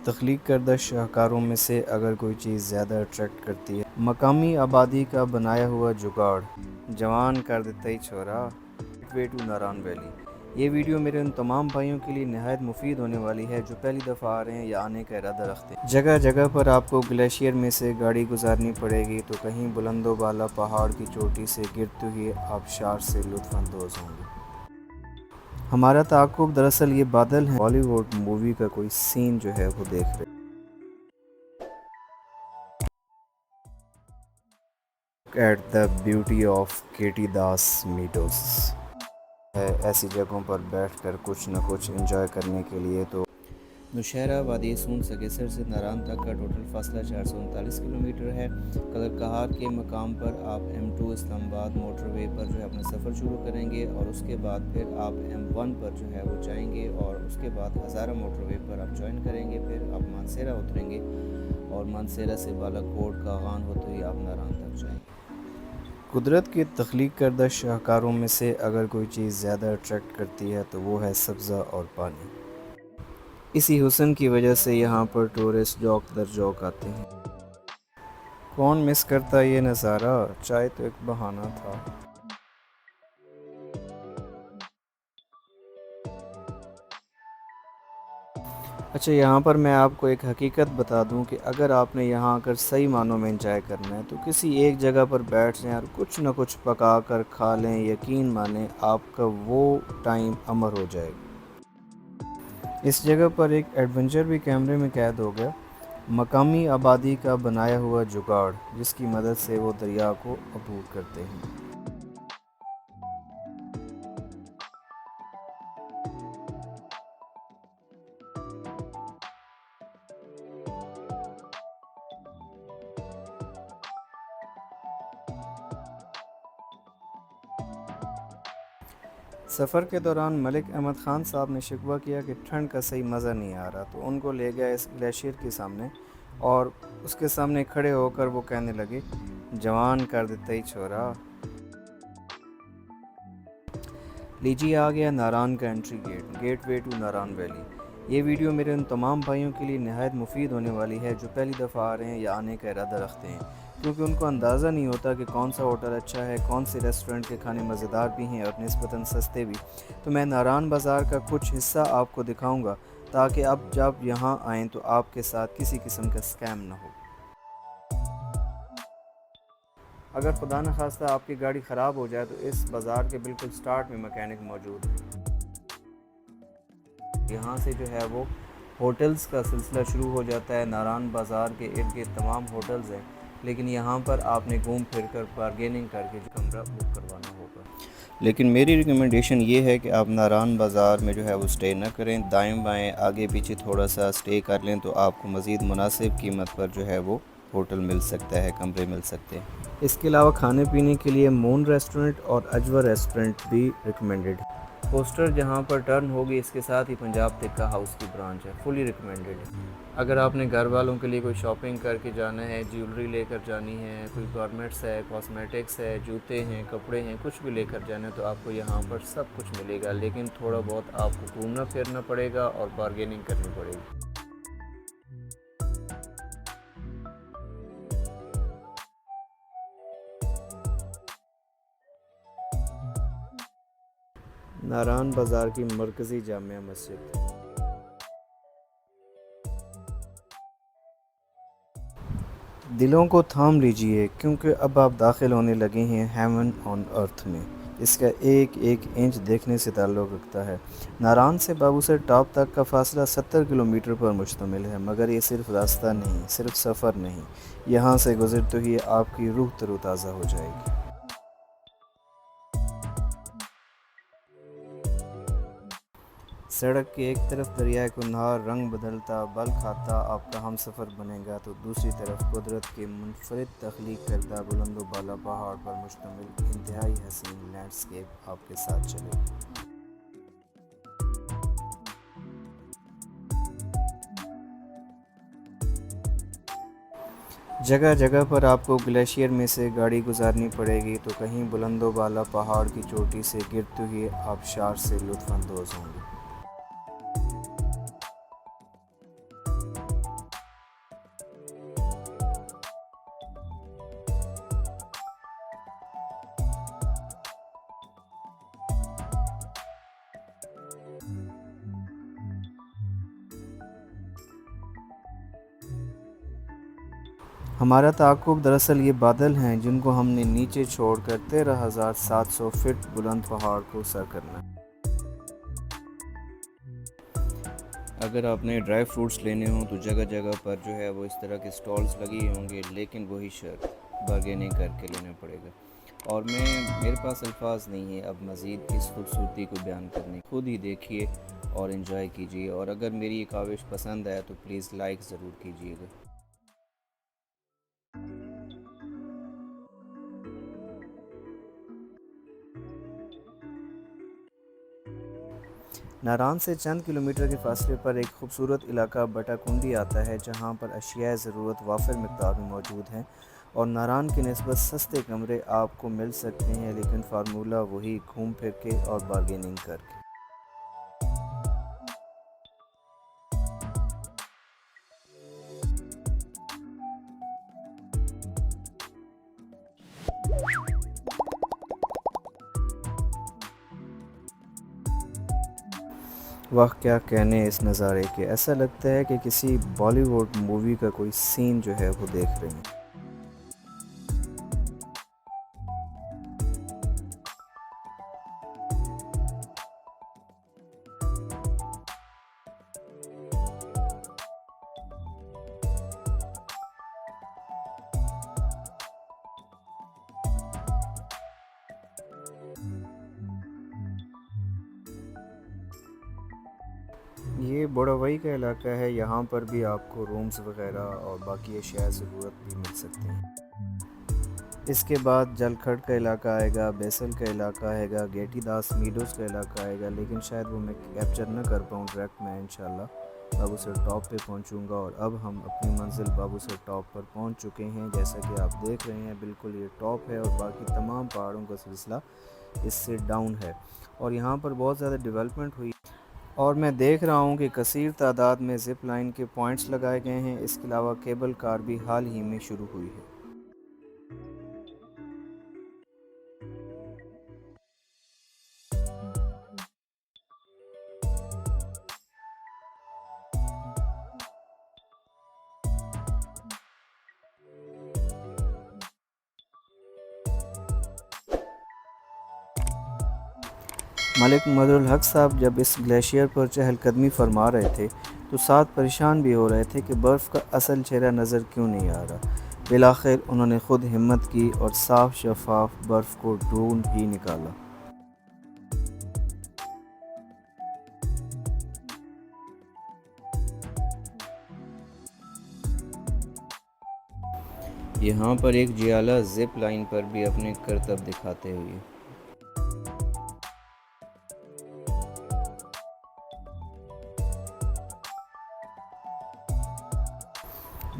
تخلیق کردہ شاہکاروں میں سے اگر کوئی چیز زیادہ اٹریکٹ کرتی ہے، مقامی آبادی کا بنایا ہوا جگاڑ جوان کر دیتا ہی چھوڑا gateway to Naran valley. یہ ویڈیو میرے ان تمام بھائیوں کے لیے نہایت مفید ہونے والی ہے جو پہلی دفعہ آ رہے ہیں یا آنے کا ارادہ رکھتے ہیں۔ جگہ جگہ پر آپ کو گلیشیئر میں سے گاڑی گزارنی پڑے گی تو کہیں بلند و بالا پہاڑ کی چوٹی سے گرتے ہوئے آبشار سے لطف اندوز ہوں گے۔ ہمارا تعاقب دراصل یہ بادل ہیں، بالی ووڈ مووی کا کوئی سین جو ہے وہ دیکھ رہے at the beauty of Kati Das meadows ہے۔ ایسی جگہوں پر بیٹھ کر کچھ نہ کچھ انجوائے کرنے کے لیے تو نوشہرہ وادی سون سگیسر سے ناران تک کا ٹوٹل فاصلہ 439 کلومیٹر ہے۔ قلعہ کہار کے مقام پر آپ M2 اسلام آباد موٹر وے پر جو ہے اپنا سفر شروع کریں گے اور اس کے بعد پھر آپ M1 پر جو ہے وہ جائیں گے اور اس کے بعد ہزارہ موٹر وے پر آپ جوائن کریں گے، پھر آپ مانسیرہ اتریں گے اور مانسیرہ سے بالا کوٹ کاغان ہوتے ہوئے آپ ناران تک جائیں گے۔ قدرت کی تخلیق کردہ شاہکاروں میں سے اگر کوئی چیز زیادہ اٹریکٹ کرتی ہے تو وہ ہے سبزہ اور پانی۔ اسی حسن کی وجہ سے یہاں پر ٹورسٹ جوک در جوک آتے ہیں۔ کون مس کرتا یہ نظارہ، چائے تو ایک بہانہ تھا۔ اچھا، یہاں پر میں آپ کو ایک حقیقت بتا دوں کہ اگر آپ نے یہاں آ کر صحیح معنوں میں انجوائے کرنا ہے تو کسی ایک جگہ پر بیٹھ جائیں اور کچھ نہ کچھ پکا کر کھا لیں، یقین مانیں آپ کا وہ ٹائم امر ہو جائے گا۔ اس جگہ پر ایک ایڈونچر بھی کیمرے میں قید ہو گیا، مقامی آبادی کا بنایا ہوا جگاڑ جس کی مدد سے وہ دریا کو عبور کرتے ہیں۔ سفر کے دوران ملک احمد خان صاحب نے شکوہ کیا کہ ٹھنڈ کا صحیح مزہ نہیں آ رہا، تو ان کو لے گیا اس گلیشیئر کے سامنے اور اس کے سامنے کھڑے ہو کر وہ کہنے لگے، جوان کر دیتا ہی چھوڑا۔ لیجیے آ گیا ناران کا entry gate, gateway to Naran valley. یہ ویڈیو میرے ان تمام بھائیوں کے لیے نہایت مفید ہونے والی ہے جو پہلی دفعہ آ رہے ہیں یا آنے کا ارادہ رکھتے ہیں، کیونکہ ان کو اندازہ نہیں ہوتا کہ کون سا ہوٹل اچھا ہے، کون سے ریسٹورنٹ کے کھانے مزیدار بھی ہیں اور نسبتاً سستے بھی۔ تو میں ناران بازار کا کچھ حصہ آپ کو دکھاؤں گا تاکہ اب جب یہاں آئیں تو آپ کے ساتھ کسی قسم کا اسکیم نہ ہو۔ اگر خدا نخواستہ آپ کی گاڑی خراب ہو جائے تو اس بازار کے بالکل سٹارٹ میں میکینک موجود ہے۔ یہاں سے جو ہے وہ ہوٹلز کا سلسلہ شروع ہو جاتا ہے۔ ناران بازار کے ارد گرد تمام ہوٹلز ہیں، لیکن یہاں پر آپ نے گھوم پھر کر بارگیننگ کر کے جو کمرہ بک کروانا ہوگا۔ لیکن میری ریکمنڈیشن یہ ہے کہ آپ ناران بازار میں جو ہے وہ سٹے نہ کریں، دائیں بائیں آگے پیچھے تھوڑا سا سٹے کر لیں تو آپ کو مزید مناسب قیمت پر جو ہے وہ ہوٹل مل سکتا ہے، کمرے مل سکتے ہیں۔ اس کے علاوہ کھانے پینے کے لیے مون ریسٹورنٹ اور اجوا ریسٹورنٹ بھی ریکمینڈڈ ہے۔ کوسٹر جہاں پر ٹرن ہوگی اس کے ساتھ ہی پنجاب تکہ ہاؤس کی برانچ ہے، فلی ریکمینڈڈ ہے۔ اگر آپ نے گھر والوں کے لیے کوئی شاپنگ کر کے جانا ہے، جیولری لے کر جانی ہے، کوئی گارمنٹس ہے، کاسمیٹکس ہے، جوتے ہیں، کپڑے ہیں، کچھ بھی لے کر جانا ہے تو آپ کو یہاں پر سب کچھ ملے گا، لیکن تھوڑا بہت آپ کو گھومنا پھرنا پڑے گا اور بارگیننگ کرنی پڑے گی۔ ناران بازار کی مرکزی جامع مسجد۔ دلوں کو تھام لیجئے کیونکہ اب آپ داخل ہونے لگے ہیں ہیون آن ارتھ میں۔ اس کا ایک ایک انچ دیکھنے سے تعلق رکھتا ہے۔ ناران سے بابوسر ٹاپ تک کا فاصلہ 70 کلومیٹر پر مشتمل ہے، مگر یہ صرف راستہ نہیں، صرف سفر نہیں، یہاں سے گزرتے ہی آپ کی روح تر و تازہ ہو جائے گی۔ سڑک کے ایک طرف دریائے کنہار رنگ بدلتا بل کھاتا آپ کا ہم سفر بنے گا تو دوسری طرف قدرت کے منفرد تخلیق کردہ بلند و بالا پہاڑ پر مشتمل انتہائی حسین لینڈسکیپ آپ کے ساتھ چلے گی۔ جگہ جگہ پر آپ کو گلیشیئر میں سے گاڑی گزارنی پڑے گی تو کہیں بلند و بالا پہاڑ کی چوٹی سے گرتے ہوئے آبشار سے لطف اندوز ہوں گے۔ ہمارا تعاقب دراصل یہ بادل ہیں جن کو ہم نے نیچے چھوڑ کر 13,700 فٹ بلند پہاڑ کو سر کرنا ہے۔ اگر آپ نے ڈرائی فروٹس لینے ہوں تو جگہ جگہ پر جو ہے وہ اس طرح کے سٹالز لگی ہوں گے، لیکن وہی شرط بارگیننگ کر کے لینا پڑے گا۔ اور میرے پاس الفاظ نہیں ہے اب مزید اس خوبصورتی کو بیان کرنے، خود ہی دیکھیے اور انجوائے کیجیے، اور اگر میری یہ کاوش پسند آیا تو پلیز لائک ضرور کیجیے گا۔ ناران سے چند کلومیٹر کے فاصلے پر ایک خوبصورت علاقہ بٹا کنڈی آتا ہے، جہاں پر اشیاء ضرورت وافر مقدار میں موجود ہیں اور ناران کی نسبت سستے کمرے آپ کو مل سکتے ہیں، لیکن فارمولہ وہی گھوم پھر کے اور بارگیننگ کر کے۔ واہ کیا کہنے اس نظارے کے، ایسا لگتا ہے کہ کسی بالی ووڈ مووی کا کوئی سین جو ہے وہ دیکھ رہے ہیں۔ یہ بوڑاوئی کا علاقہ ہے، یہاں پر بھی آپ کو رومز وغیرہ اور باقی اشیاء ضرورت بھی مل سکتے ہیں۔ اس کے بعد جل کھڈ کا علاقہ آئے گا، بیسل کا علاقہ آئے گا، گیٹی داس میڈوز کا علاقہ آئے گا، لیکن شاید وہ میں کیپچر نہ کر پاؤں ڈائریکٹ۔ میں انشاءاللہ بابو سر ٹاپ پہ پہنچوں گا، اور اب ہم اپنی منزل بابو سر ٹاپ پر پہنچ چکے ہیں۔ جیسا کہ آپ دیکھ رہے ہیں بالکل یہ ٹاپ ہے، اور باقی تمام پہاڑوں کا سلسلہ اس سے ڈاؤن ہے، اور یہاں پر بہت زیادہ ڈیولپمنٹ ہوئی، اور میں دیکھ رہا ہوں کہ کثیر تعداد میں زپ لائن کے پوائنٹس لگائے گئے ہیں۔ اس کے علاوہ کیبل کار بھی حال ہی میں شروع ہوئی ہے۔ ملک محمد الحق صاحب جب اس گلیشیئر پر چہل قدمی فرما رہے تھے تو ساتھ پریشان بھی ہو رہے تھے کہ برف کا اصل چہرہ نظر کیوں نہیں آ رہا۔ بالآخر انہوں نے خود ہمت کی اور صاف شفاف برف کو ڈھونڈ ہی نکالا۔ یہاں پر ایک جیالہ زپ لائن پر بھی اپنے کرتب دکھاتے ہوئے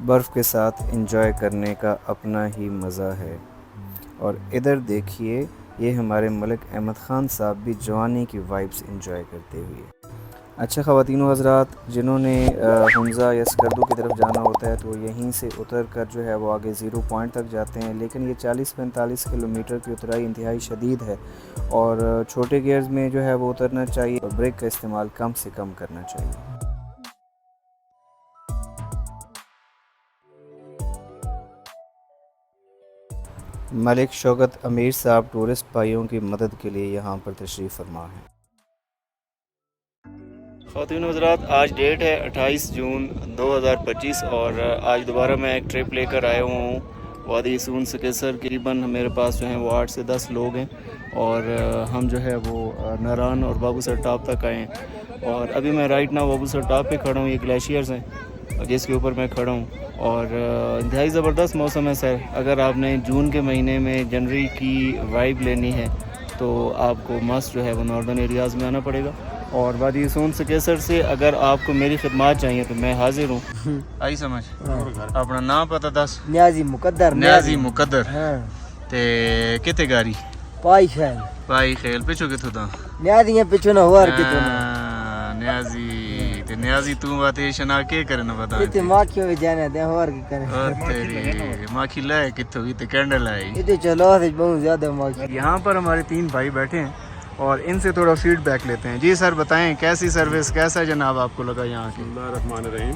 برف کے ساتھ انجوائے کرنے کا اپنا ہی مزہ ہے۔ اور ادھر دیکھیے یہ ہمارے ملک احمد خان صاحب بھی جوانی کی وائبز انجوائے کرتے ہوئے۔ اچھا خواتین و حضرات، جنہوں نے حمزہ یا سکردو کی طرف جانا ہوتا ہے تو یہیں سے اتر کر جو ہے وہ آگے 0 پوائنٹ تک جاتے ہیں، لیکن یہ 40-45 کلومیٹر کی اترائی انتہائی شدید ہے، اور چھوٹے گیئرز میں جو ہے وہ اترنا چاہیے اور بریک کا استعمال کم سے کم کرنا چاہیے۔ ملک شوکت امیر صاحب ٹورسٹ بھائیوں کی مدد کے لیے یہاں پر تشریف فرما ہے۔ خواتین و حضرات، آج ڈیٹ ہے 28 جون 2025، اور آج دوبارہ میں ایک ٹرپ لے کر آیا ہوں وادی سون سکیسر۔ تقریباً میرے پاس جو ہیں وہ 8 سے 10 لوگ ہیں، اور ہم جو ہے وہ ناران اور بابو سر ٹاپ تک آئے ہیں، اور ابھی میں رائٹ ناؤ بابو سر ٹاپ پہ کھڑا ہوں۔ یہ گلیشیئرز ہیں جس کے اوپر میں کھڑا ہوں، اور انتہائی زبردست موسم ہے سر۔ اگر آپ نے جون کے مہینے میں جنوری کی وائب لینی ہے تو آپ کو مست جو ہے وہ ناردرن ایریاز میں آنا پڑے گا، اور وادی سون سکیسر سے اگر آپ کو میری خدمات چاہیے تو میں حاضر ہوں۔ آئی سمجھ؟ اپنا نام پتہ دس؟ نیازی مقدر۔ نیازی مقدر۔ ہاں تے کتے گاری؟ پائی خیل پائی خیل پچھو کتھو دا؟ نیازی پچھو نہ ہور کتو نہ نیازی تے نیازی تو باتے شنا کے کرنا بتا؟ تے ماکھیوں وچ جانا تے ہور کی کرے؟ او تیری ماکھی لائے کتھو کی تے کینڈل آئی؟ تے چلو تے بہت زیادہ ماکھی۔ یہاں پر ہمارے 3 بھائی بیٹھے ہیں اور ان سے تھوڑا فیڈ بیک لیتے ہیں۔ جی سر بتائیں کیسی سروس، کیسا جناب آپ کو لگا یہاں کی؟ بسم اللہ الرحمن الرحیم۔